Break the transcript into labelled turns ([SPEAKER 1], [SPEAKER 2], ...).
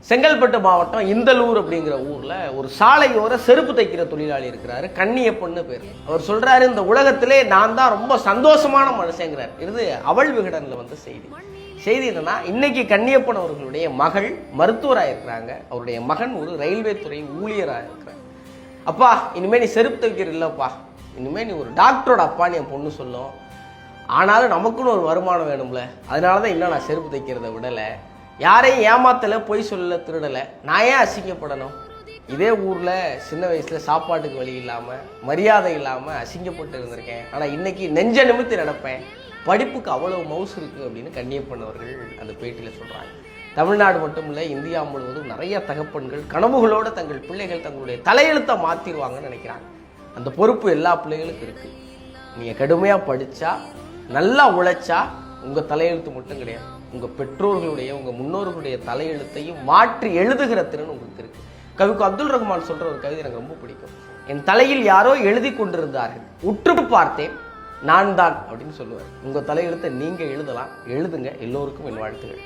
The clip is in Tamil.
[SPEAKER 1] செங்கல்பட்டு மாவட்டம் இந்தலூர் அப்படிங்கிற ஊர்ல ஒரு சாலையோர செருப்பு தைக்கிற தொழிலாளி இருக்கிறாரு, கண்ணியப்பன்னு பேர். அவர் சொல்றாரு, இந்த உலகத்திலே நான் தான் ரொம்ப சந்தோஷமான மனுஷங்கிறார். இது அவள் விகடன்ல வந்த செய்தி என்னன்னா, இன்னைக்கு கண்ணியப்பன் அவர்களுடைய மகள் மருத்துவராக இருக்கிறாங்க. அவருடைய மகன் ஒரு ரயில்வே துறை ஊழியராக இருக்கிறார். அப்பா, இனிமே நீ செருப்பு தைக்கிற இல்லப்பா, இனிமே நீ ஒரு டாக்டரோட அப்பான்னு என் பொண்ணு சொல்லும். ஆனாலும் நமக்குன்னு ஒரு வருமானம் வேணும்ல, அதனாலதான் இன்னும் நான் செருப்பு தைக்கிறத விடலை, யாரையும் ஏமாத்தலை, பொய் சொல்லலை, திருடலை, நான் ஏன் அசிங்கப்படணும்? இதே ஊரில் சின்ன வயசில் சாப்பாட்டுக்கு வழி இல்லாமல் மரியாதை இல்லாமல் அசிங்கப்பட்டு இருந்திருக்கேன். ஆனால் இன்றைக்கி நெஞ்ச நிமித்தி நடப்பேன், படிப்புக்கு அவ்வளோ மவுசு இருக்குது அப்படின்னு கண்ணியப்பன் அவர்கள் அந்த பேட்டியில் சொல்கிறாங்க. தமிழ்நாடு மட்டும் இல்லை, இந்தியா முழுவதும் நிறைய தகப்பன்கள் கனவுகளோடு தங்கள் பிள்ளைகள் தங்களுடைய தலையெழுத்தை மாற்றிடுவாங்கன்னு நினைக்கிறாங்க. அந்த பொறுப்பு எல்லா பிள்ளைகளுக்கும் இருக்குது. நீங்கள் கடுமையாக படித்தா, நல்லா உழைச்சா, உங்கள் தலையெழுத்து மட்டும் கிடையாது, உங்கள் பெற்றோர்களுடைய உங்கள் முன்னோர்களுடைய தலையெழுத்தையும் மாற்றி எழுதுகிற திறன் உங்களுக்கு இருக்குது. கவிக்கு அப்துல் ரஹ்மான் சொல்கிற ஒரு கவிதை எனக்கு ரொம்ப பிடிக்கும். என் தலையில் யாரோ எழுதி கொண்டிருந்தார்கள், உற்று பார்த்தேன், நான் தான் அப்படின்னு சொல்லுவார். உங்கள் தலையெழுத்தை நீங்கள் எழுதலாம், எழுதுங்க. எல்லோருக்கும் என் வாழ்த்துக்கள்.